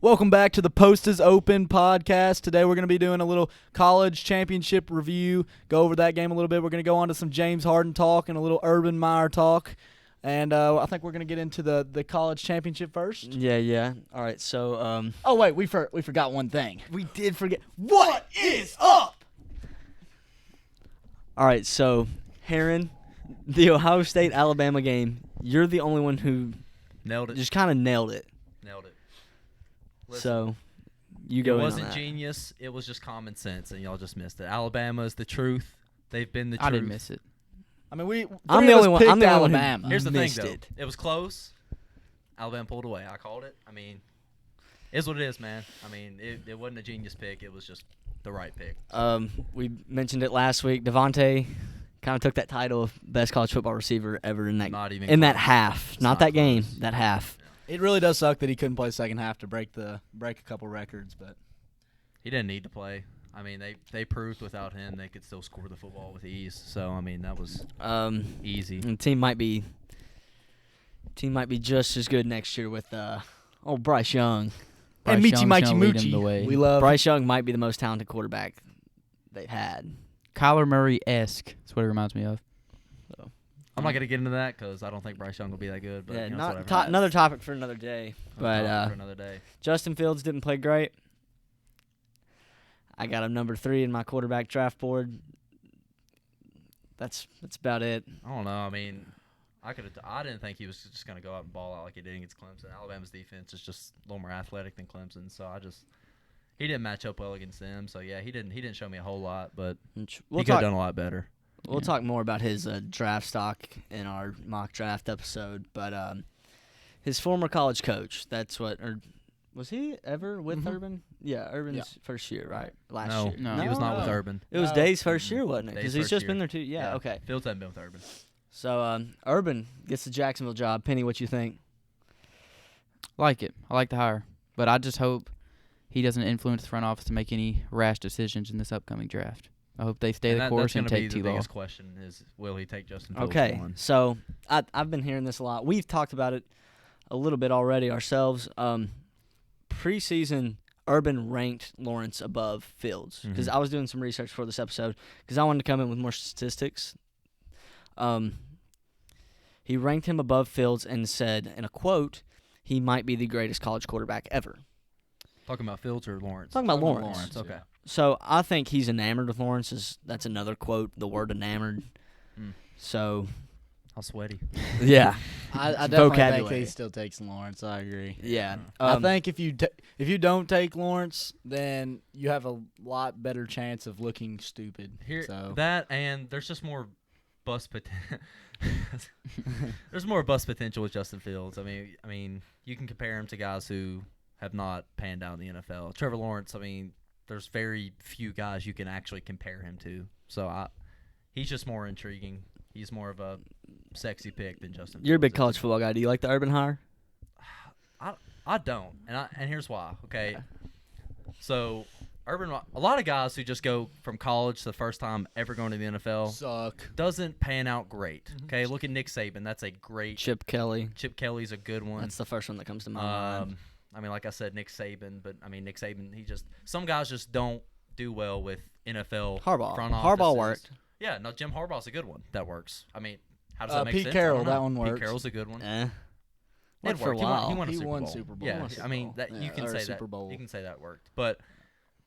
Welcome back to the Post is Open podcast. Today we're going to be doing a little college championship review, go over that game a little bit. We're going to go on to some James Harden talk and a little Urban Meyer talk. And I think we're going to get into the college championship first. Yeah. All right, so Oh, wait, we forgot one thing. we did forget. What is up? All right, so Heron, the Ohio State-Alabama game, you're the only one who Nailed it. just kind of nailed it. Nailed it. Listen, So you go it in on wasn't that. genius. It was just common sense, and y'all just missed it. Alabama is the truth. They've been the truth. I didn't miss it. I mean, I'm the only one. I'm the only one who Alabama. Here's the thing, missed though. it. It was close. Alabama pulled away. I called it. I mean, it's what it is, man. I mean, it wasn't a genius pick. It was just the right pick. We mentioned it last week. Devontae kind of took that title of best college football receiver ever in that Not even in that close. half, It's not not that game, close. that half. It really does suck that he couldn't play second half to break a couple records, but He didn't need to play. I mean, they proved without him they could still score the football with ease. So, I mean, that was easy. And the team might be just as good next year with Bryce Young. and Bryce Michi Young's Michi gonna lead him the Moochie. way. We love Bryce Young might be the most talented quarterback they've had. Kyler Murray-esque. That's what it reminds me of. I'm not going to get into that because I don't think Bryce Young will be that good. But Yeah, you know, not it's whatever. another topic for another day. Another But topic for another day. Justin Fields didn't play great. I got him number 3 in my quarterback draft board. That's about it. I don't know. I mean, I didn't think he was just going to go out and ball out like he did against Clemson. Alabama's defense is just a little more athletic than Clemson, so he didn't match up well against them. So yeah, he didn't show me a whole lot, but We'll he could have talk. done a lot better. We'll talk more about his draft stock in our mock draft episode. But his former college coach. That's what. Or was he ever with Mhm. Urban? Yeah, Urban's first year, right? Last No, year. No. he was not with No. Urban. It was No. Day's first year, wasn't it? Day's Because he's first just year. been there too. Yeah. Okay. Fields hadn't been with Urban. So Urban gets the Jacksonville job. Penny, what you think? Like it. I like the hire. But I just hope he doesn't influence the front office to make any rash decisions in this upcoming draft. I hope they stay And the that's course going and to be take the too long. biggest question is, will he take Justin Fields Okay, one? so I've been hearing this a lot. We've talked about it a little bit already ourselves. Preseason, Urban ranked Lawrence above Fields because I was doing some research for this episode because I wanted to come in with more statistics. He ranked him above Fields and said, in a quote, he might be the greatest college quarterback ever. Talking about Fields or Lawrence? Talking about Lawrence. Okay. So I think he's enamored with Lawrence. That's another quote, the word enamored. So, How sweaty. yeah. I definitely think Vocabulary. he still takes Lawrence. I agree. Yeah. I think if you don't take Lawrence, then you have a lot better chance of looking stupid. That and there's just more bust potential. There's more bust potential with Justin Fields. I mean, you can compare him to guys who have not panned out in the NFL. Trevor Lawrence. I mean, there's very few guys you can actually compare him to. So he's just more intriguing. He's more of a sexy pick than Justin Fields. You're a big is. college football guy. Do you like the Urban hire? I don't, and here's why. Okay, so Urban, a lot of guys who just go from college to the first time ever going to the NFL suck. doesn't pan out great. Okay, look at Nick Saban. That's a great. Chip Kelly. Chip Kelly's a good one. That's the first one that comes to my mind. I mean, like I said, Nick Saban, but I mean Nick Saban. Some guys just don't do well with NFL Harbaugh. front Harbaugh offices. worked. Yeah, no, Jim Harbaugh's a good one. That works. I mean, how does that make Pete sense? Carroll, I don't know. that one works. Pete Carroll's a good one. Worked It for a worked. while. He won a He Super won Bowl. Super Bowl. Yeah, Won a I mean Super that Bowl. you Yeah, can or say Super that. Bowl. You can say that worked. But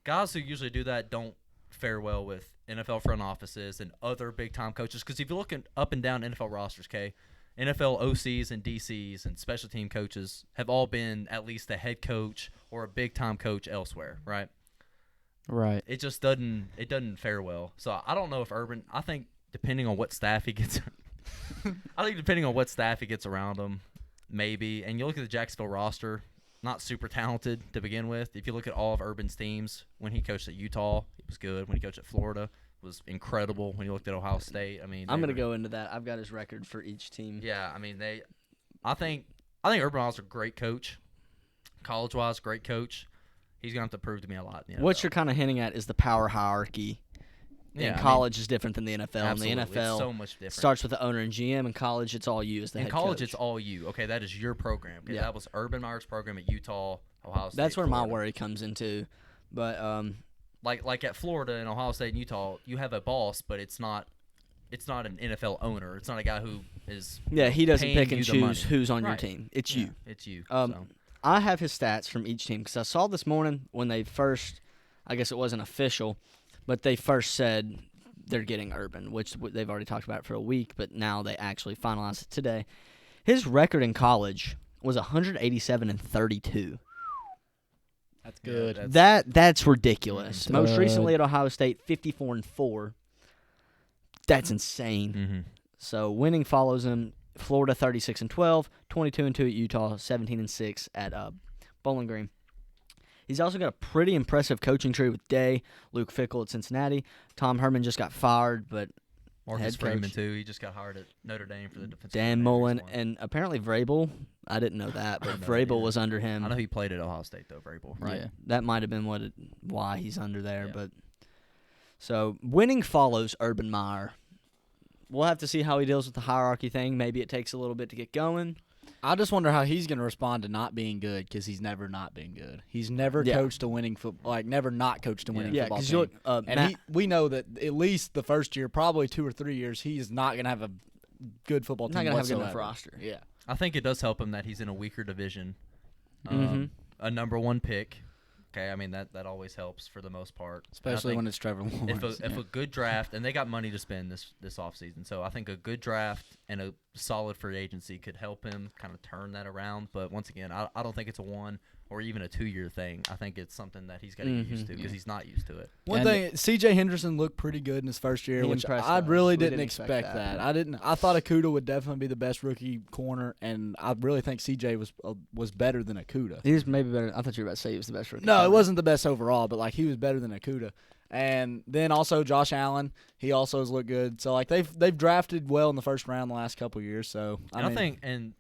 guys who usually do that don't fare well with NFL front offices and other big time coaches. Because if you look up and down NFL rosters, NFL OCs and DCs and special team coaches have all been at least a head coach or a big time coach elsewhere, right? Right. It just doesn't fare well. So I don't know if Urban. I think depending on what staff he gets, around him, maybe. And you look at the Jacksonville roster, not super talented to begin with. If you look at all of Urban's teams, when he coached at Utah, he was good. When he coached at Florida, it was incredible. When you looked at Ohio State, I mean, I'm going to go into that. I've got his record for each team. Yeah, I mean I think Urban Meyer's a great coach, college-wise, great coach. He's gonna have to prove to me a lot in the NFL. What you're kind of hinting at is the power hierarchy. Yeah, I in mean, college is different than the NFL. absolutely. And the NFL It's so much different. starts with the owner and GM. In college, it's all you as the In head college, coach. it's all you. Okay, that is your program. Okay, Yeah. that was Urban Meyer's program at Utah, Ohio State. That's where my Florida. worry comes into. But Like at Florida and Ohio State and Utah, you have a boss, but it's not an NFL owner. It's not a guy who is he doesn't paying pick and you the money. choose who's on your Right. team. It's Yeah, you. It's you. So. I have his stats from each team because I saw this morning when they first, I guess it wasn't official, but they first said they're getting Urban, which they've already talked about for a week, but now they actually finalized it today. His record in college was 187-32. That's good. That's ridiculous. Stud. Most recently at Ohio State, 54-4. That's insane. Mm-hmm. So winning follows him. Florida 36-12, 22-2 at Utah, 17-6 at Bowling Green. He's also got a pretty impressive coaching tree with Day, Luke Fickell at Cincinnati. Tom Herman just got fired, but Marcus head Freeman coach. too. He just got hired at Notre Dame for the defensive. Dan coordinator. Mullen and apparently Vrabel. I didn't know that, but didn't know that Vrabel either. was under him. I know he played at Ohio State though, Vrabel. Right. Yeah. That might have been why he's under there. Yeah. But so winning follows Urban Meyer. We'll have to see how he deals with the hierarchy thing. Maybe it takes a little bit to get going. I just wonder how he's going to respond to not being good because he's never not been good. He's never Yeah. coached a winning football, like never not coached a winning Yeah, football because team. you look, And we know that at least the first year, probably 2 or 3 years, he is not going to have a good football team not gonna have a good enough whatsoever. roster. Yeah. I think it does help him that he's in a weaker division. Mhm. A number 1 pick. Okay, I mean that always helps for the most part. And I Especially think when it's Trevor Lawrence. if a good draft, and they got money to spend this offseason, so I think a good draft and a solid free agency could help him kind of turn that around. But once again, I don't think it's a 1 or even a 2-year thing. I think it's something that he's got to get used to because he's not used to it. One And- thing, C.J. Henderson looked pretty good in his first year, He which impressed I us. really We didn't didn't expect expect that. that. I thought Akuda would definitely be the best rookie corner, and I really think C.J. was better than Akuda. He was maybe better. I thought you were about to say he was the best rookie. No, it corner. wasn't the best overall, but like he was better than Akuda. And then also Josh Allen, he also has looked good. So like they've drafted well in the first round the last couple of years. So And I think an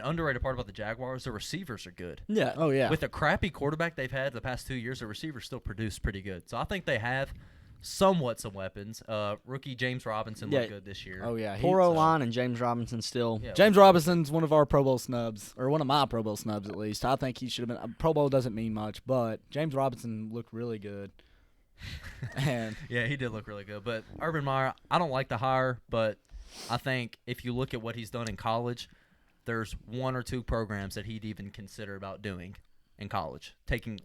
underrated part about the Jaguars, the receivers are good. Yeah. oh yeah, With the crappy quarterback they've had the past 2 years, the receivers still produce pretty good. So I think they have some weapons. Rookie James Robinson Yeah. looked good this year. oh yeah. Poor O-line and James Robinson still. Yeah, James Robinson's one of our Pro Bowl snubs, or one of my Pro Bowl snubs at least. I think he should have been. Pro Bowl doesn't mean much, but James Robinson looked really good. And Yeah, he did look really good. But Urban Meyer, I don't like the hire, but I think if you look at what he's done in college, there's 1 or 2 programs that he'd even consider about doing in college, taking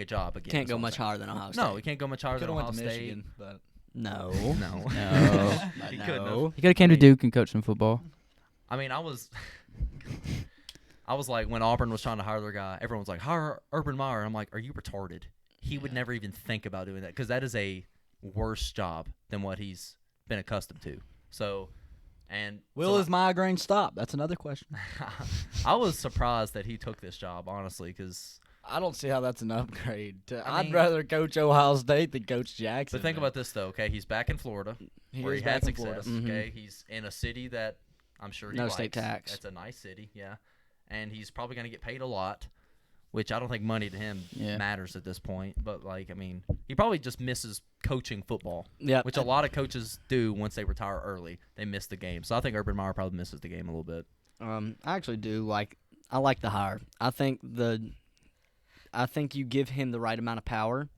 a job again. Can't is go what I'm much saying. higher than Ohio State. No, he can't go much higher could than have Ohio went to State. Michigan, but No. No. No. He No. couldn't have. He could have came to Duke and coached some football. I mean, I was like, when Auburn was trying to hire their guy, everyone was like, hire Urban Meyer. I'm like, are you retarded? He would never even think about doing that because that is a worse job than what he's been accustomed to. So, will his migraine stop? That's another question. I was surprised that he took this job, honestly, because I don't see how that's an upgrade. I I'd mean- rather coach Ohio State than coach Jackson. but think man. about this though. Okay, he's back in Florida, He where is he back had in success. Florida. Okay, he's in a city that I'm sure he No likes. state tax. That's a nice city, yeah, and he's probably going to get paid a lot, which I don't think money to him Yeah. matters at this point. But like, I mean, he probably just misses coaching football, Yeah. which a lot of coaches do once they retire early. They miss the game, so I think Urban Meyer probably misses the game a little bit. I actually do like. I like the hire. I think you give him the right amount of power.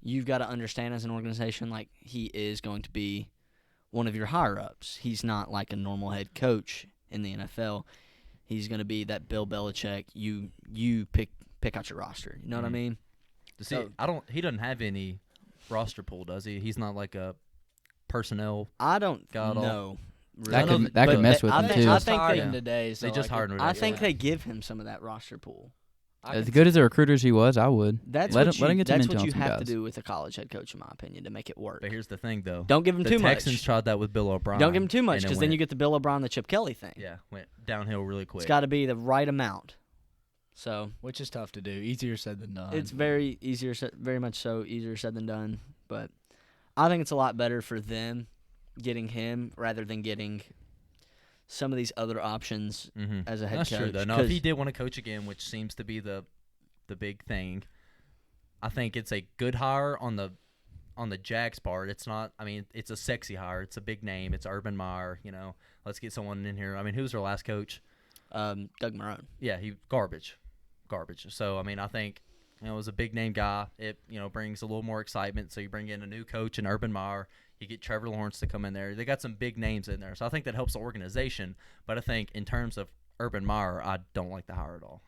You've got to understand as an organization, like he is going to be one of your higher ups. He's not like a normal head coach in the NFL. He's going to be that Bill Belichick. You pick out your roster. You know what I Mhm. mean? See, So- he doesn't have any roster pool, does he? He's not like a personnel. I don't Got all- know. That really. could that But could mess they- with I him think- too. I just think hired they- him today. So they just like, hired him I today. think Yeah. they give him some of that roster pool. As good as a recruiter as he was, I would. That's Let what him get some that's intel what on you some have to guys. do with a college head coach, in my opinion, to make it work. But here's the thing, though. Don't give him The too Texans much. tried that with Bill O'Brien. Don't give him too much and it because then went- you get the Bill O'Brien, the Chip Kelly thing. went downhill really quick. It's got to be the right amount. So which is tough to do. Easier said than done. it's very much so easier said than done. But I think it's a lot better for them getting him rather than getting some of these other options Mhm. as a head That's coach. true, though. Now, if 'cause- he did want to coach again, which seems to be the big thing, I think it's a good hire on the Jags part. It's not. I mean, it's a sexy hire. It's a big name. It's Urban Meyer. You know, let's get someone in here. I mean, who's our last coach? Doug Marone. Yeah, he garbage. garbage. So I mean, I think it was a big name guy. It brings a little more excitement. So you bring in a new coach in Urban Meyer. You get Trevor Lawrence to come in there. They got some big names in there. So I think that helps the organization. But I think in terms of Urban Meyer, I don't like the hire at all.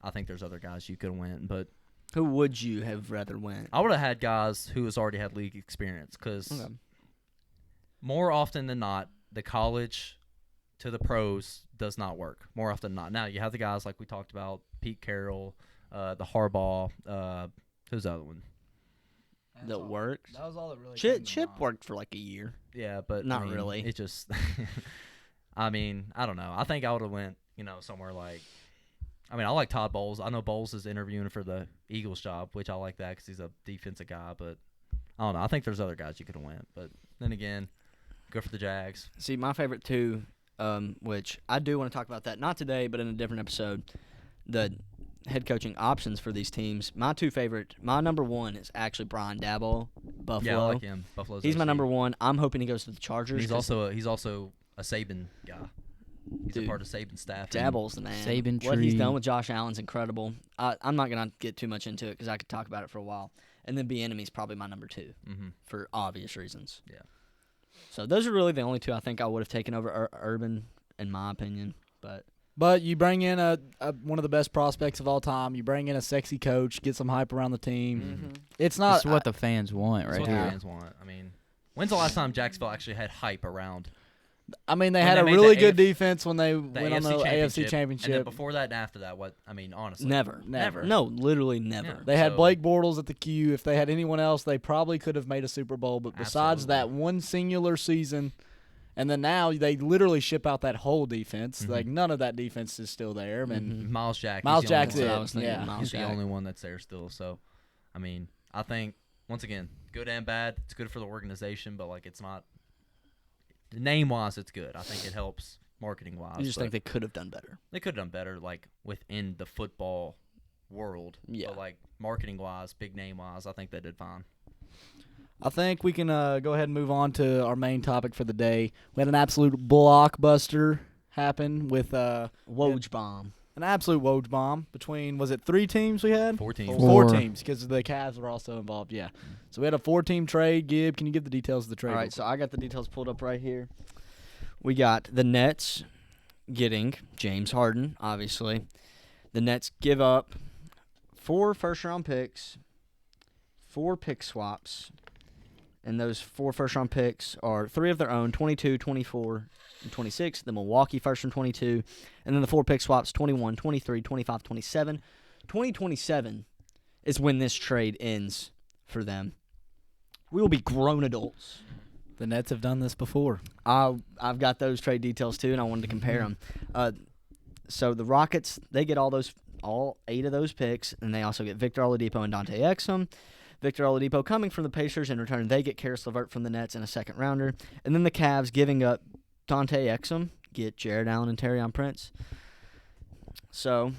I think there's other guys you could win, but Who would you have rather went? I would have had guys who has already had league experience because more often than not, the college to the pros does not work. More often than not. Now you have the guys like we talked about, Pete Carroll, the Harbaugh. Who's the other one? That works. That was all that really came to Chip mind. worked for like a year. Yeah, but Not I mean, really. It just, I mean, I don't know. I think I would have went, somewhere like. I mean, I like Todd Bowles. I know Bowles is interviewing for the Eagles job, which I like that because he's a defensive guy. But I don't know. I think there's other guys you could have went. But then again, go for the Jags. See, my favorite two, which I do want to talk about that, not today, but in a different episode, the head coaching options for these teams. My number one is actually Brian Daboll, Buffalo. Yeah, I like him. Buffalo's He's my OC. number one. I'm hoping he goes to the Chargers. He's also a Saban guy. He's Dude, a part of Saban's staff. Daboll's the man. Saban What he's tree. done with Josh Allen's incredible. I'm not going to get too much into it because I could talk about it for a while. And then Bieniemy's probably my number two for obvious reasons. Yeah. So those are really the only two I think I would have taken over Urban, in my opinion. But you bring in a one of the best prospects of all time. You bring in a sexy coach, get some hype around the team. It's not That's what the fans want That's right what here. the fans want. I mean, when's the last time Jacksonville actually had hype around I mean, they when had they a made really the good AFC defense when they went on the AFC And Championship. then before that and after that, what? I mean, honestly. Never. Never. No, literally never. Yeah. They had So- Blake Bortles at the Q. If they had anyone else, they probably could have made a Super Bowl. But besides Absolutely. that one singular season, and then now they literally ship out that whole defense. Mhm. Like, none of that defense is still there. And Mhm. Miles Jack. Miles he's the only Jack's one. it. That's what I was thinking, Yeah. Miles He's the Jack. only one that's there still. So, I mean, I think once again, good and bad. It's good for the organization, but like it's not name wise. It's good. I think it helps marketing wise. You just think they could have done better. they could have done better, like within the football world. Yeah. But like marketing wise, big name wise, I think they did fine. I think we can go ahead and move on to our main topic for the day. We had an absolute blockbuster happen with Woj bomb. an absolute Woj bomb between, was it 3 teams we had? 14. Four Four. teams, because the Cavs were also involved, yeah. So we had a 4-team trade. Gib, can you give the details of the trade? All right, so I got the details pulled up right here. We got the Nets getting James Harden, obviously. The Nets give up 4 first-round picks, 4 pick swaps, and those 4 first-round picks are 3 of their own, 22, 24, and 26, the Milwaukee first from 22, and then the 4 pick swaps, 21, 23, 25, 27. 2027 is when this trade ends for them. We will be grown adults. The Nets have done this before. I've got those trade details too, and I wanted to compare them. So the Rockets, they get all 8 of those picks, and they also get Victor Oladipo and Dante Exum. Victor Oladipo coming from the Pacers. In return, they get Karis LeVert from the Nets in a second rounder. And then the Cavs giving up Dante Exum, get Jared Allen and Taurean Prince. So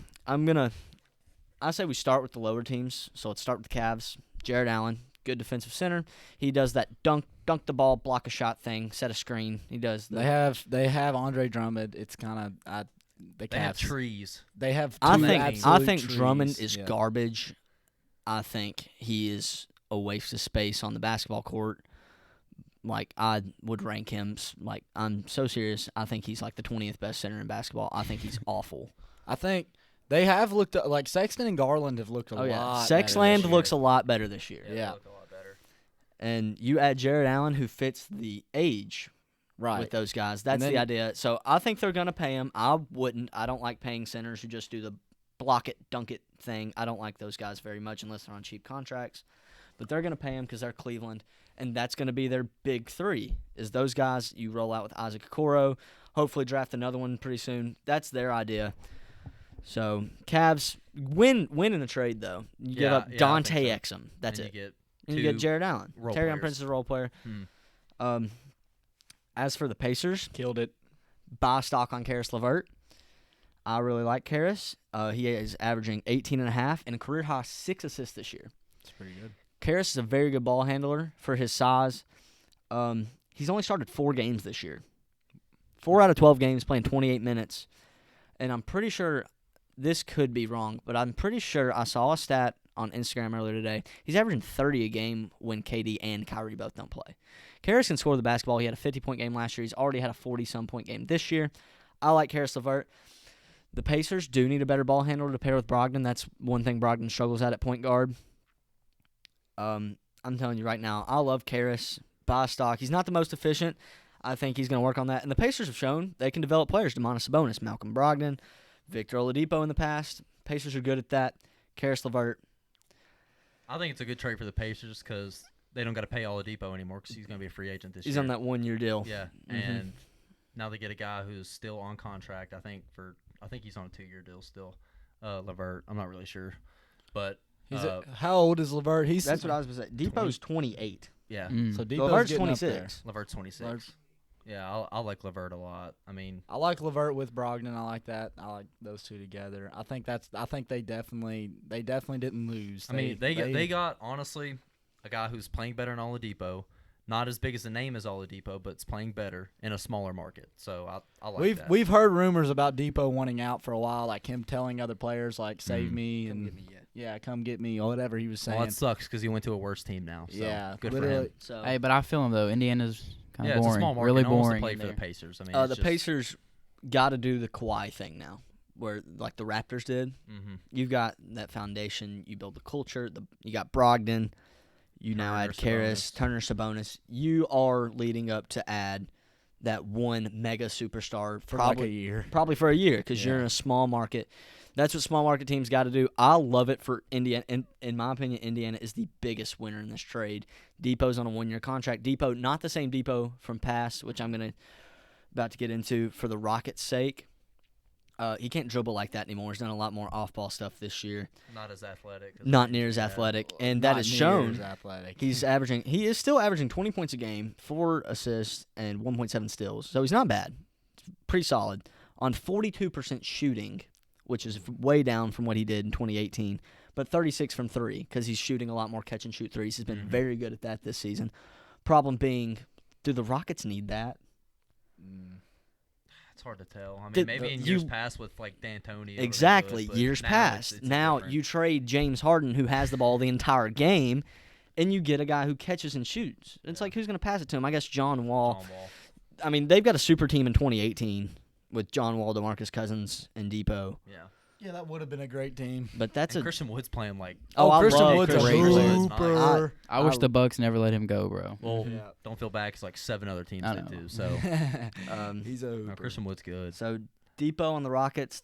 I say we start with the lower teams. So let's start with the Cavs. Jared Allen, good defensive center. He does that dunk the ball, block a shot thing, set a screen. He does. They have Andre Drummond. It's kind of the They have Cavs. trees. They have. I two think absolute trees. Drummond is Yeah. garbage. I think he is a waste of space on the basketball court. Like, I would rank him, like, I'm so serious. I think he's like the 20th best center in basketball. I think he's awful. I think they have looked like Sexton and Garland have looked a lot. Sexland better looks this a lot better this year. They Yeah. look a lot better. And you add Jared Allen, who fits the age year. Right. with those guys. That's then- the idea. So I think they're going to pay him. I wouldn't. I don't like paying centers who just do the block it, dunk it thing. I don't like those guys very much unless they're on cheap contracts. But they're going to pay him because they're Cleveland, and that's going to be their big 3 is those guys you roll out with Isaac Okoro, hopefully draft another one pretty soon. That's their idea. So Cavs win in the trade, though. You give Yeah, up yeah, I Dante think Exum. That's and it. You get And you get two Jared Allen. role Taurean players. Prince is a role player. Hmm. As for the Pacers, Killed it. buy stock on Karis LeVert. I really like Karis. He is averaging 18.5 and a career high 6 assists this year. It's pretty good. Karis is a very good ball handler for his size. He's only started 4 games this year. 4 out of 12 games, playing 28 minutes. And I'm pretty sure this could be wrong, but I'm pretty sure I saw a stat on Instagram earlier today. He's averaging 30 a game when KD and Kyrie both don't play. Karis can score the basketball. He had a 50-point game last year. He's already had a 40-some point game this year. I like Karis LeVert. The Pacers do need a better ball handler to pair with Brogdon. That's one thing Brogdon struggles at point guard. I'm telling you right now, I love Karis. Buy stock. He's not the most efficient. I think he's going to work on that. And the Pacers have shown they can develop players. Domantas Sabonis, Malcolm Brogdon, Victor Oladipo in the past. Pacers are good at that. Karis LeVert. I think it's a good trade for the Pacers because they don't got to pay Oladipo anymore because he's going to be a free agent this year. He's on that 1-year deal. Yeah, and now they get a guy who's still on contract. I think he's on a 2-year deal still. LeVert, I'm not really sure, but how old is LeVert? That's what I was going to say. Depot's 28. yeah, So Depot's LeVert's getting up 26. LeVert's 26. Yeah, I like LeVert a lot. I mean, I like LeVert with Brogdon. I like that. I like those two together. I think they definitely didn't lose. I mean, they got honestly a guy who's playing better than Oladipo. Not as big as the name as Oladipo, but it's playing better in a smaller market. So I like that. We've heard rumors about Depot wanting out for a while, like him telling other players like save me Come and get me yet. yeah, come get me or whatever he was saying. Well, that sucks because he went to a worse team now. So yeah, good for literally. him. So Hey, but I feel him though. Indiana's kind Yeah, of it's boring. a small market. Really No one wants to boring. play in for the there. Pacers. I mean, the Pacers got to do the Kawhi thing now, where like the Raptors did. Mm-hmm. You've got that foundation. You build the culture. You got Brogdon. You now add Karis, Turner, Sabonis. You are leading up to add that one mega superstar For like a year. probably for a year because you're in a small market. That's what small market teams got to do. I love it for Indiana. In my opinion, Indiana is the biggest winner in this trade. Depot's on a 1-year contract. Depot, not the same Depot from past, which I'm about to get into for the Rockets' sake. He can't dribble like that anymore. He's done a lot more off-ball stuff this year. Not as athletic. Not near as athletic, and that Not is near shown. as athletic. He is still averaging 20 points a game, 4 assists, and 1.7 steals. So he's not bad. Pretty solid. On 42% shooting, which is way down from what he did in 2018, but 36 from 3 because he's shooting a lot more catch-and-shoot threes. He's been very good at that this season. Problem being, do the Rockets need that? It's hard to tell. I mean, Did- maybe in you- years past with like D'Antoni. Exactly, years past. It's Now different. you trade James Harden, who has the ball the entire game, and you get a guy who catches and shoots. It's like, who's going to pass it to him? I guess John Wall. John Wall. I mean, they've got a super team in 2018 with John Wall, DeMarcus Cousins, and Depot. Yeah. Yeah, that would have been a great team. But that's And a Christian Wood's playing like. Oh, I Christian love Wood's a Christian Wood. hooper. I wish the Bucks never let him go, bro. Well, Yeah. don't feel bad because like 7 other teams I did know. too. So He's a no, hooper. Christian Wood's good. So Depot on the Rockets.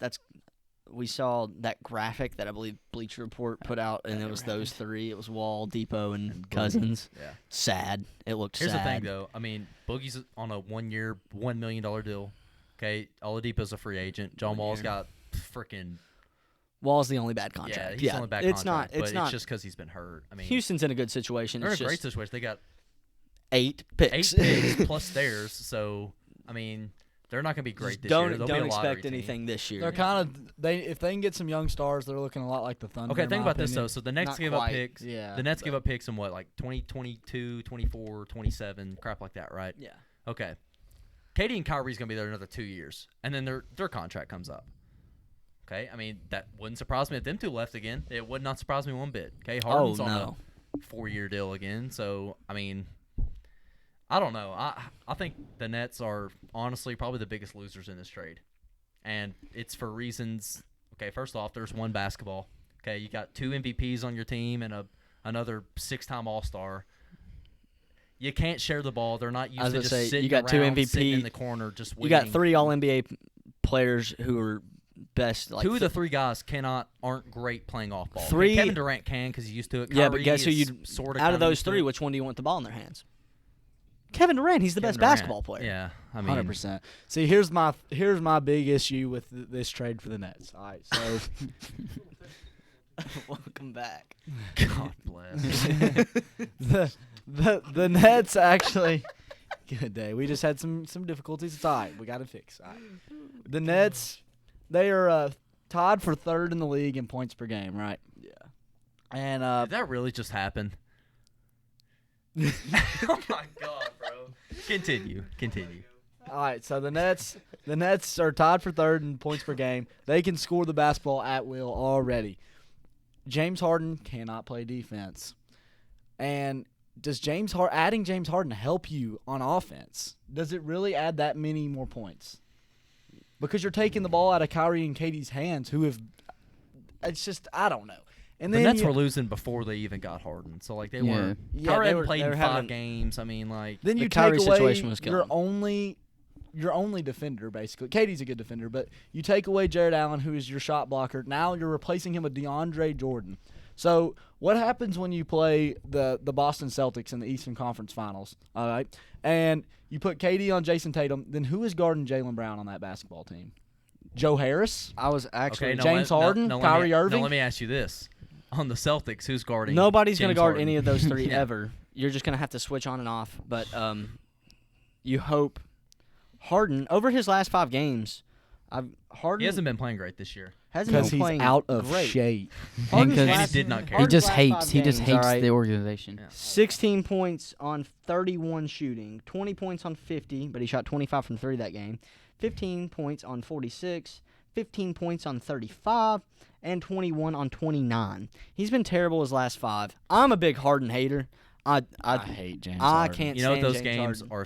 We saw that graphic that I believe Bleacher Report put out, and it was those 3. It was Wall, Depot, and Cousins. Yeah. Sad. It looked Here's sad. the thing though. I mean, Boogie's on a 1-year, $1 million deal. Okay, Oladipo's a free agent. John 1 Wall's year. got freaking. Wall's the only bad contract. Yeah, he's the only bad it's contract. Not. It's but not. It's just because he's been hurt. I mean, Houston's in a good situation. they're in It's a great just situation. They got 8 8 picks. picks plus theirs. So I mean, they're not going to be great this year. They'll Don't be a lottery expect team. anything this year. They're kind of if they can get some young stars, they're looking a lot like the Thunder. Okay, in think my about this though. opinion. So the Nets Not give up quite. picks. Yeah, The Nets give up picks in what, like 2022, 24, 27, crap like that, right? Yeah. Okay. Katie and Kyrie's gonna be there another 2 years, and then their contract comes up. Okay, I mean that wouldn't surprise me if them two left again. It would not surprise me one bit. Okay, Harden's on no. a 4-year deal again, so I mean, I don't know. I think the Nets are honestly probably the biggest losers in this trade, and it's for reasons. Okay, first off, there's one basketball. Okay, you got 2 MVPs on your team and another 6-time All-Star. You can't share the ball. They're not I used was to gonna just say, sitting you got 2 around, MVP sitting in the corner just You waiting. got 3 All NBA players who are best. Like 2 of the 3 guys aren't great playing off ball. I mean, 3 Kevin Durant can because he's used to it. Yeah, but Kyrie guess who is you'd sorta out of kinda those used to 3? it. Which one do you want the ball in their hands? Kevin Durant. He's the Kevin best Durant. basketball player. Yeah, I mean, 100%. See, here's my big issue with this trade for the Nets. All right, so Welcome back. God bless. the Nets actually. Good day. We just had some difficulties. It's all right. We got it fixed. All right. The Nets, they are tied for 3rd in the league in points per game, right? Yeah. And Did that really just happen? Oh my God, bro. Continue. all right, so the Nets The Nets are tied for third in points per game. They can score the basketball at will already. James Harden cannot play defense. And does adding James Harden help you on offense? Does it really add that many more points? Because you're taking the ball out of Kyrie and Katie's hands, it's just, I don't know. And The then Nets were losing before they even got Harden, so like they weren't. Yeah, Kyrie they hadn't were- played they in were 5 having- games. I mean, like Then The you Kyrie take away situation was your killing. only defender, basically. Katie's a good defender, but you take away Jared Allen, who is your shot blocker. Now you're replacing him with DeAndre Jordan. So what happens when you play the Boston Celtics in the Eastern Conference Finals? All right, and you put KD on Jason Tatum. Then who is guarding Jaylen Brown on that basketball team? Joe Harris, I was actually okay, James Harden, Kyrie Irving? No, let me ask you this: on the Celtics, who's guarding? nobody's going to James guard Harden? any of those three Yeah. ever. You're just going to have to switch on and off. But you hope Harden over his last 5 games. Harden He hasn't been playing great this year. hasn't because been he's playing out of great. shape. Harden's And last- he did not care. He Harden's just last hates. 5 He just games, hates all right, the organization. Yeah. 16 points on 31 shooting, 20 points on 50, but he shot 25 from 3 that game. 15 points on 46, 15 points on 35, and 21 on 29. He's been terrible his last 5. I'm a big Harden hater. I hate James I Harden. can't You know what stand those James games Harden. are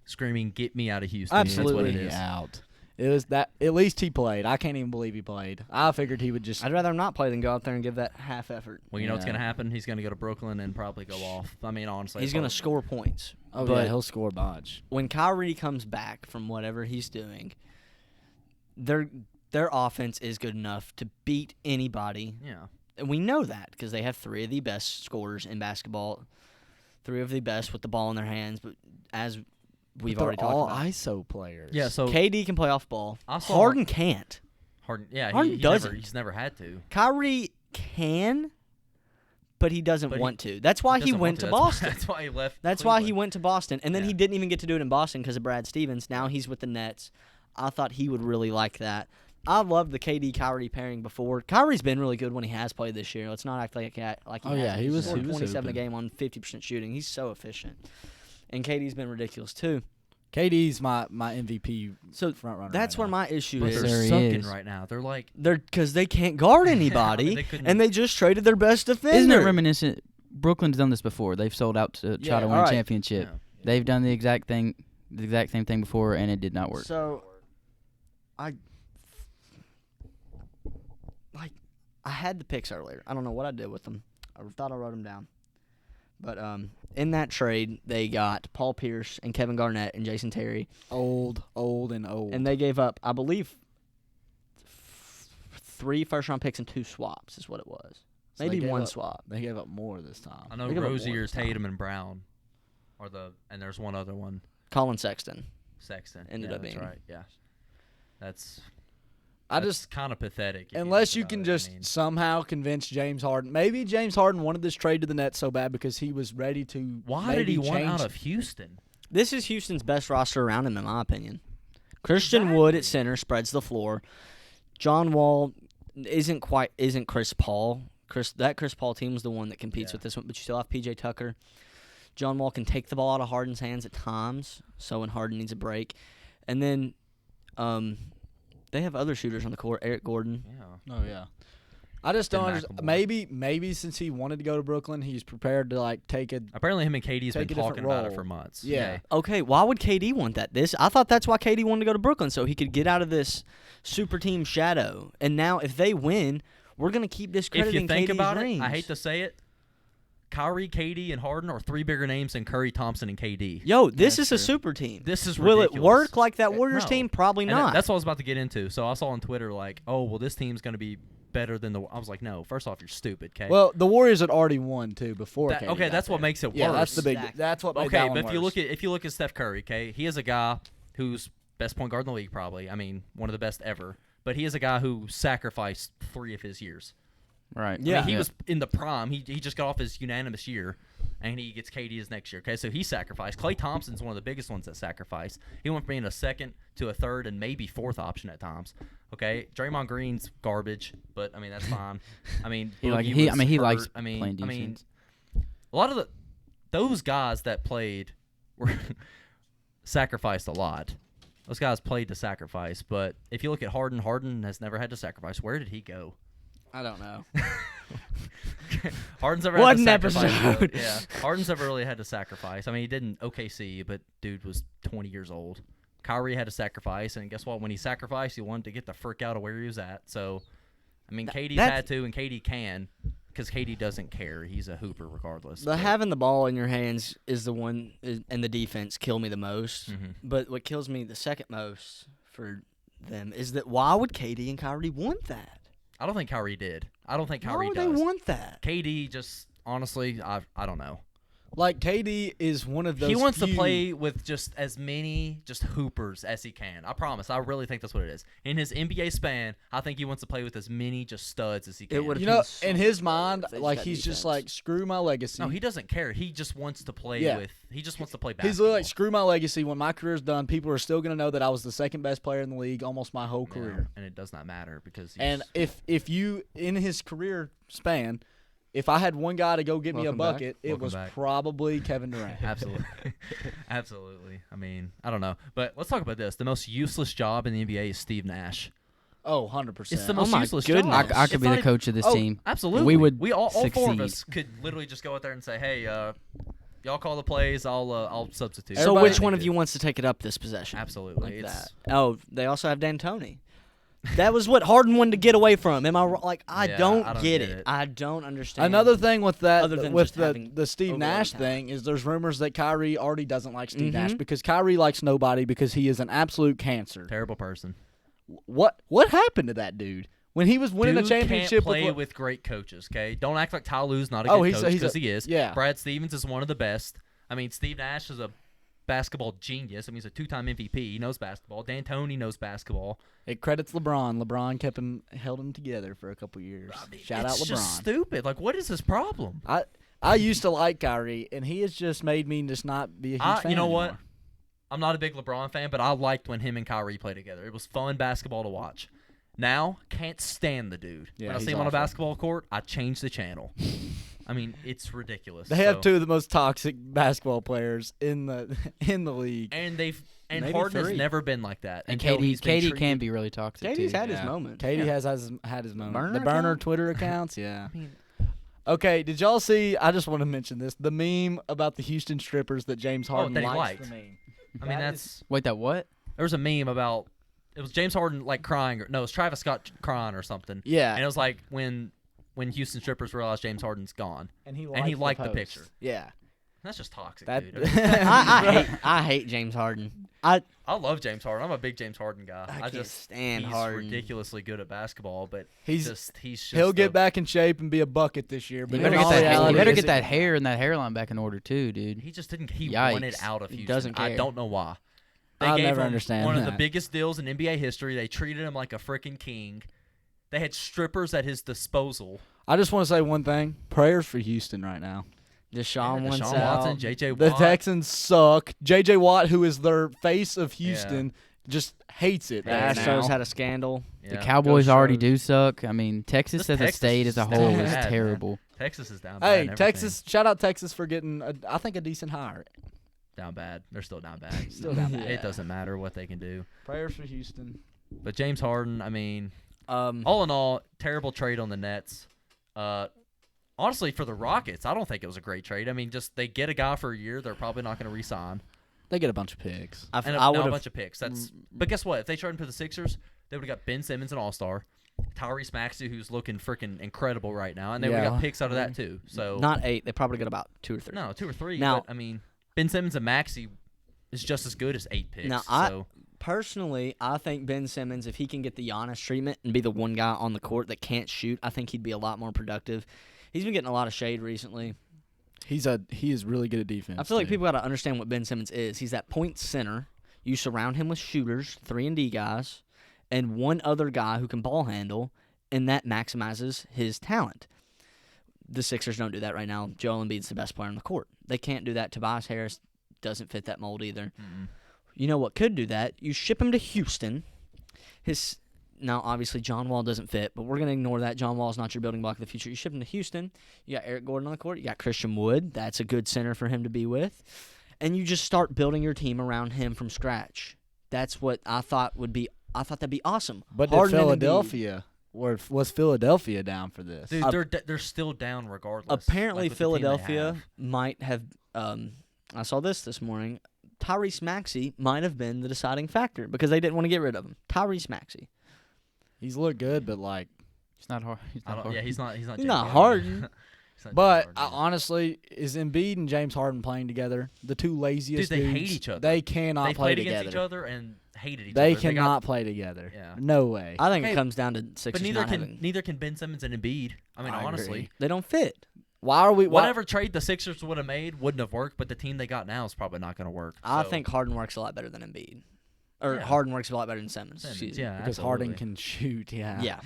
screaming, get me out of Houston. Absolutely. That's what it is. Out. It was that. At least he played. I can't even believe he played. I figured he would just. I'd rather not play than go out there and give that half effort. Well, you know what's Yeah. going to happen? He's going to go to Brooklyn and probably go off. I mean, honestly. He's it's going to hard. score points. Oh but yeah, he'll score a bunch. when Kyrie comes back from whatever he's doing, their offense is good enough to beat anybody. Yeah. And we know that because they have 3 of the best scorers in basketball, 3 of the best with the ball in their hands. But as we've But already they're all talked about, ISO players. Yeah, so KD can play off ball. I saw- Harden can't. Harden, yeah, Harden he doesn't. he's never had to. Kyrie can, but he doesn't But he- want to. That's why he Doesn't want went to That's why- Boston. That's why he left. That's why he Cleveland. went to Boston. And then Yeah. he didn't even get to do it in Boston because of Brad Stevens. Now he's with the Nets. I thought he would really like that. I loved the KD-Kyrie pairing before. Kyrie's been really good when he has played this year. Let's not act like he Oh, yeah, hasn't. he was- scored he was 27 a hooping. game on 50% shooting. He's so efficient. And KD's been ridiculous too. KD's my MVP So front runner. that's right where now. my issue But is. they're There he sucking is. right now. They're like, Because they can't guard anybody, they couldn't- and they just traded their best defender. Isn't it reminiscent? Brooklyn's done this before. They've sold out to try Yeah, to win alright. a championship. yeah. They've done the exact same thing before, and it did not work. So, I had the picks earlier. I don't know what I did with them. I thought I wrote them down. But in that trade, they got Paul Pierce and Kevin Garnett and Jason Terry, old, and old. and they gave up, I believe, 3 first-round picks and 2 swaps is what it was. So they Maybe gave 1 up- swap. They gave up more this time. I know They give up Rozier, more this time. Tatum, and Brown are and there's one other one, Colin Sexton. Sexton. Ended yeah, up that's being. right. Yeah, that's I just kind of pathetic. if unless think you about can it. just I mean, somehow convince James Harden. Maybe James Harden wanted this trade to the Nets so bad because he was ready to. why did he maybe want change- out of Houston? This is Houston's best roster around him, in my opinion. Christian Wood at center spreads the floor. John Wall isn't Chris Paul. That Chris Paul team was the one that competes Yeah. with this one, but you still have PJ Tucker. John Wall can take the ball out of Harden's hands at times, so when Harden needs a break. And then they have other shooters on the court, Eric Gordon. Yeah. Oh yeah. I just don't And understand. McLemore. Maybe since he wanted to go to Brooklyn, he's prepared to like take a. Apparently, him and KD's Take been a different talking about it role. for months. Yeah. Okay, why would KD want that? I thought that's why KD wanted to go to Brooklyn, so he could get out of this super team shadow. And now if they win, we're going to keep If discrediting you think KD's about rings. it, I hate to say it, Kyrie, KD, and Harden are 3 bigger names than Curry, Thompson, and KD. Yo, this That's is a true. super team. This is Will ridiculous. it work like that Warriors No. team? Probably And not. that's what I was about to get into. So I saw on Twitter like, oh, well, this team's going to be better than the. I was like, no. First off, you're stupid. Okay. Well, the Warriors had already won too before. That- KD okay, got that's what there. makes it Yeah, worse. that's the big. Exactly. That's what. Made Okay, that one but worse. if you look at Steph Curry, okay, he is a guy who's best point guard in the league, probably. I mean, one of the best ever. But he is a guy who sacrificed 3 of his years. Right. I mean, he was in the prime. He just got off his unanimous year, and he gets KD his next year. Okay, so he sacrificed. Klay Thompson's one of the biggest ones that sacrificed. He went from being a second to a third and maybe 4th option at times. Okay, Draymond Green's garbage, but I mean that's fine. I mean He like Boogie he. was I mean he hurt. likes I mean, playing I mean, defense. a lot of those guys that played were sacrificed a lot. Those guys played to sacrifice. But if you look at Harden, Harden has never had to sacrifice. Where did he go? I don't know. Harden's never What had to an sacrifice. episode. Yeah, Harden's never really had to sacrifice. I mean, he did in OKC, but dude was 20 years old. Kyrie had to sacrifice, and guess what? When he sacrificed, he wanted to get the frick out of where he was at. So, I mean, KD's had to, and KD can, because KD doesn't care. He's a hooper regardless. The having the ball in your hands is the one, and the defense kill me the most. Mm-hmm. But what kills me the second most for them is that why would KD and Kyrie want that? I don't think Kyrie did. I don't think Kyrie Why would does. they want that? KD just honestly, I don't know. Like, KD is one of those He wants to few- play with just as many just hoopers as he can. I promise. I really think that's what it is. In his NBA span, I think he wants to play with as many just studs as he can. It would You know, so in his much mind, better if they like, just he's got just defense. like, screw my legacy. No, he doesn't care. He just wants to play Yeah. with. He just wants to play basketball. He's literally like, screw my legacy. When my career's done, people are still going to know that I was the second best player in the league almost my whole You know, career. and it does not matter because. He's, And if you, in his career span, if I had one guy to go get me a Welcome back. bucket, it Welcome was back. probably Kevin Durant. Absolutely. Absolutely. I mean, I don't know. But let's talk about this. The most useless job in the NBA is Steve Nash. Oh, 100%. It's the most my useless goodness. job. I could It's be not the coach of this Oh, team. Absolutely. We would We all four of succeed. us could literally just go out there and say, "Hey, y'all call the plays. I'll substitute." So Everybody- which one of you wants to take it up this possession? Absolutely. Like It's, that. Oh, they also have D'Antoni. That was what Harden wanted to get away from. Am I wrong? Like, I Yeah, don't I don't get get it. it. I don't understand. Another thing with that, Other than with just having the Steve overall Nash talent. thing, is there's rumors that Kyrie already doesn't like Steve Nash Mhm. because Kyrie likes nobody because he is an absolute cancer. terrible person. What happened to that dude when he was winning Dude a championship? can't play with, with great coaches. Okay, don't act like Ty Lue's not a Oh, good he's a- coach he's a- because he is. yeah. Brad Stevens is one of the best. I mean, Steve Nash is a basketball genius. I mean, he's a two-time MVP. He knows basketball. D'Antoni knows basketball. it credits LeBron. LeBron held him together for a couple years. Shout out It's just LeBron. stupid. Like, what is his problem? I used to like Kyrie, and he has just made me just not be a huge fan You know what? anymore. I'm not a big LeBron fan, but I liked when him and Kyrie played together. It was fun basketball to watch. Now, can't stand the dude. Yeah, when I he's see him on a awful. basketball court, I change the channel. I mean, it's ridiculous. They have So- two of the most toxic basketball players in the league. And Maybe Harden three. has never been like that. And until KD, he's been KD treated- can be really toxic KD's too. had his Yeah. moment. Katie Yeah. has had his moment. Burner The burner account? Twitter accounts, yeah. I mean, Okay, did y'all see? I just want to mention this: the meme about the Houston strippers that James Harden that he likes. liked. The meme. I mean That that's Wait, that what? there was a meme about it was James Harden like crying or no, it was Travis Scott crying or something. Yeah, And it was like when Houston strippers realized James Harden's gone. and he liked the post. picture. Yeah, That's just toxic, that. dude. I hate James Harden. I I love James Harden. I'm a big James Harden guy. can't just stand he's Harden. ridiculously good at basketball, but He's he's just he'll get a- back in shape and be a bucket this year. But You in better all get that. reality, You better is get it- that hair and that hairline back in order too, dude. He just didn't. He Yikes. wanted out of He Houston. doesn't I care. don't know why. They I'll gave never him understand one of the that. biggest deals in NBA history. They treated him like a freaking king. They had strippers at his disposal. I just want to say one thing: prayers for Houston right now. Deshaun Yeah, wants Deshaun out. Watson, J.J. The Watt. Texans suck. J.J. Watt, who is their face of Houston, just hates it. The right Astros now. had a scandal. Yeah. The Cowboys already shows. do suck. I mean, Texas This as a Texas state as a is whole bad, is man. terrible. Texas is down bad. Hey, and everything. Texas! Shout out Texas for getting, I think, a decent hire. down bad. They're still down bad. Still down bad. It doesn't matter what they can do. Prayers for Houston. But James Harden, I mean, Um, all in all, terrible trade on the Nets. Honestly, for the Rockets, I don't think it was a great trade. I mean, just they get a guy for a year, they're probably not going to re-sign. They get a bunch of picks. I, And I a would have. bunch of picks. But guess what? If they traded him to the Sixers, they would have got Ben Simmons, an All-Star, Tyrese Maxey, who's looking freaking incredible right now, and they would have Yeah. got picks out of that too. So Not 8. They probably got about 2 or 3. no, 2 or 3. Now- but, I mean, Ben Simmons and Maxey is just as good as 8 picks. Now, so Personally, I think Ben Simmons, if he can get the Giannis treatment and be the one guy on the court that can't shoot, I think he'd be a lot more productive. He's been getting a lot of shade recently. He is really good at defense. I feel like too. people got to understand what Ben Simmons is. He's that point center. You surround him with shooters, 3-and-D guys, and one other guy who can ball handle, and that maximizes his talent. The Sixers don't do that right now. Joel Embiid's the best player on the court. They can't do that. Tobias Harris doesn't fit that mold either. You know what could do that? You ship him to Houston. Now, obviously, John Wall doesn't fit, but we're going to ignore that. John Wall is not your building block of the future. You ship him to Houston. You got Eric Gordon on the court. You got Christian Wood. That's a good center for him to be with. And you just start building your team around him from scratch. That's what I thought would be. I thought that'd be awesome. But did Harden and Embiid. Philadelphia, was Philadelphia down for this? Dude, they're still down regardless. Apparently, like, with the team they Philadelphia have. might have. I saw this morning. Tyrese Maxey might have been the deciding factor because they didn't want to get rid of him. Tyrese Maxey. He's looked good, but like. It's not hard. He's I not don't, hard. yeah, he's not. He's James not Harden. Harden. He's not But James Harden. honestly, is Embiid and James Harden playing together? The two laziest Dude, they dudes, hate each other. They cannot they play played together. against each other and hated each They other. cannot play together. Yeah. No way. I think Hey, it comes down to Sixers But neither not can having. neither can Ben Simmons and Embiid. I mean, I honestly, agree. They don't fit. Why are we? whatever trade the Sixers would have made wouldn't have worked. But the team they got now is probably not going to work. I So- think Harden works a lot better than Embiid, or Yeah. Harden works a lot better than Simmons. Simmons, Excuse me. yeah, Because Harden absolutely. can shoot. Yeah. Yeah.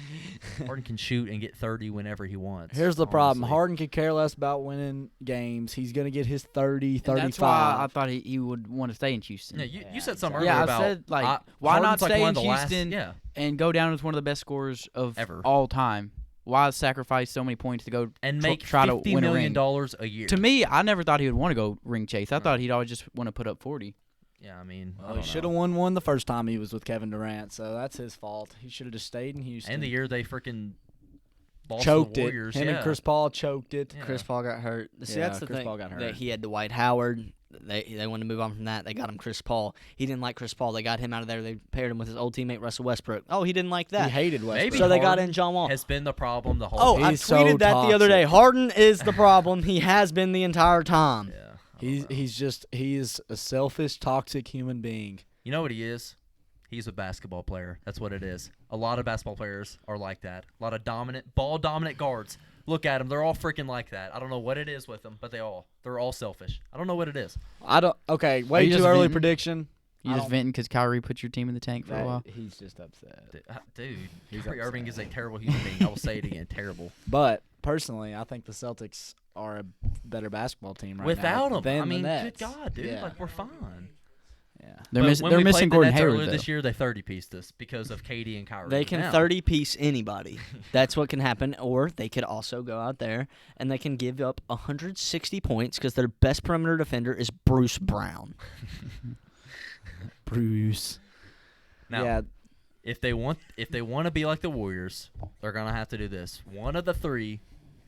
Harden can shoot and get 30 whenever he wants. Here's the problem. honestly. Harden could care less about winning games. He's gonna get his 30, And 35. that's why I thought he would want to stay in Houston. Yeah, you Yeah, said something exactly. earlier Yeah, I about said, like, why Harden's not like stay one in of the last- Houston? yeah, And go down as one of the best scorers of Ever. all time. Why sacrifice so many points to go and tr- make try to $50 win a million ring? a year. To me, I never thought he would want to go ring chase. I No. thought he'd always just want to put up 40. yeah, I mean, I Well, he don't should know. have won one the first time he was with Kevin Durant, so that's his fault. He should have just stayed in Houston. And the year they freaking lost choked to the it. Warriors. Him yeah. and Chris Paul choked it. Yeah. Chris Paul got hurt. See, Yeah, that's the Chris thing. Paul got hurt. That he had Dwight Howard. They wanted to move on from that. They got him Chris Paul. He didn't like Chris Paul. They got him out of there. They paired him with his old teammate Russell Westbrook. Oh, he didn't like He that. hated Westbrook. Maybe So they got Harden in John Wall. has been the problem the whole Oh, time. I He's so tweeted that the other day. toxic. Harden is the problem. He has been the entire time. Yeah, I don't know. He is a selfish, toxic human being. You know what he is? He's a basketball player. That's what it is. A lot of basketball players are like that. A lot of ball dominant guards. Look at them. They're all freaking like that. I don't know what it is with them, but they're all selfish. I don't know what it is. Okay, way you too just early venting? prediction. You I just don't- venting because Kyrie put your team in the tank for a while. He's just upset. Dude, He's Kyrie Irving is upset. a terrible human being. I will say it again. Terrible. But personally, I think the Celtics are a better basketball team right Without now him, than I mean, the good Nets. God, dude. Yeah. Like, we're fine. Yeah. They're, But when they're we missing played the Gordon Nets Hayward, earlier though. this year, they 30-pieced us because of KD and Kyrie. They can Now, 30-piece anybody. That's what can happen. Or they could also go out there and they can give up 160 points because their best perimeter defender is Bruce Brown. Bruce. Now, yeah. if they want to be like the Warriors, they're gonna have to do this. One of the three,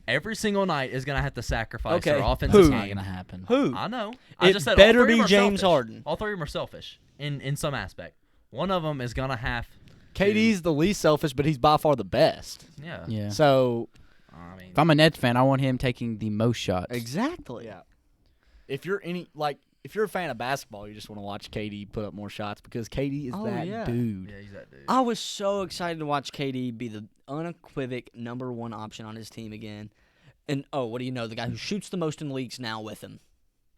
every single night, is gonna have to sacrifice their offensive Who's game. not gonna happen? Who? I know. It I just said better all three be of them are James selfish. Harden. All three of them are selfish in some aspect. One of them is gonna have. KD's the least selfish, but he's by far the best. Yeah. Yeah. So I mean, If I'm a Nets fan, I want him taking the most shots. Exactly. yeah, if you're a fan of basketball, you just want to watch KD put up more shots because KD is Oh, that yeah. dude. yeah, he's that dude. I was so excited to watch KD be the unequivocal number one option on his team again. And, what do you know? The guy who shoots the most in the league's now with him.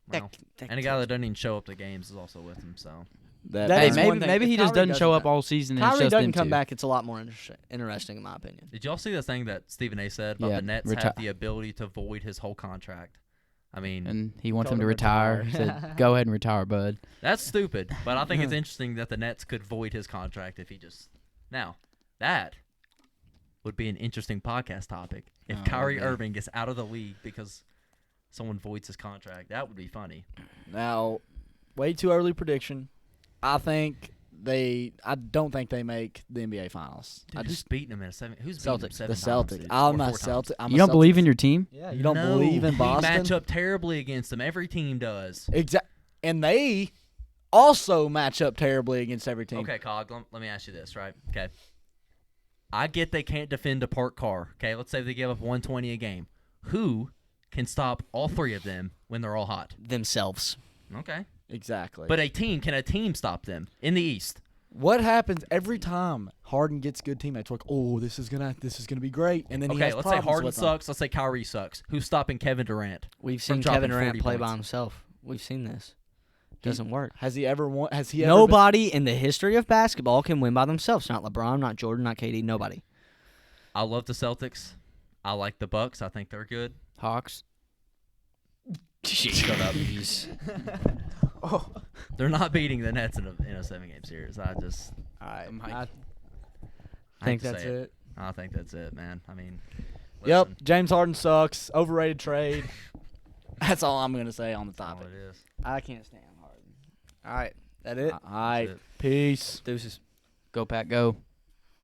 Well, and a guy that doesn't even show up to games is also with him. So That, That Hey, is maybe one thing. maybe If he just Kyrie doesn't show doesn't up all season. And it's Kyrie just doesn't them come two. back, it's a lot more interesting in my opinion. did y'all see the thing that Stephen A. said about Yeah, the Nets reti- have the ability to void his whole contract? I mean, And he wants Told him to him to retire. He retire. said, "Go ahead and retire, bud." that's stupid. But I think it's interesting that the Nets could void his contract if he just. Now, that would be an interesting podcast topic. If Oh, Kyrie man. Irving gets out of the league because someone voids his contract, that would be funny. Now, way too early prediction. I don't think they make the NBA Finals. Dude, I who's just beating them in a seven? Who's beating them Celtics. seven the times, Celtics. dude? I'm Or a four times? Celtic. I'm You a don't believe Celtics- in your team? Yeah, you don't No, believe in we Boston. match up terribly against them. Every team does. And they also match up terribly against every team. Okay, Cog, let me ask you this, right? Okay. I get they can't defend a parked car. Okay, let's say they give up 120 a game. Who can stop all three of them when they're all hot? Themselves. Okay. Exactly. But can a team stop them in the East? what happens every time Harden gets good teammates? Like, oh, this is gonna be great, and then he Okay, has let's say problems Harden with them. sucks. Let's say Kyrie sucks. Who's stopping Kevin Durant? We've From seen dropping Kevin Durant 40 play by points. himself. We've seen this. Doesn't work. Has he ever won? Has he ever Nobody in the history of basketball can win by themselves. Not LeBron, not Jordan, not KD, nobody. I love the Celtics. I like the Bucks. I think they're good. Hawks. Shut up. They're not beating the Nets in a 7-game series. All right. I'm I hyped. think hate to that's say it. I think that's it, man. I mean, Yep. listen, James Harden sucks. Overrated trade. That's all I'm gonna say on the that's all topic. it is. I can't stand Harden. All right. That it? All right. That's it. Peace. Deuces. Go Pack, go.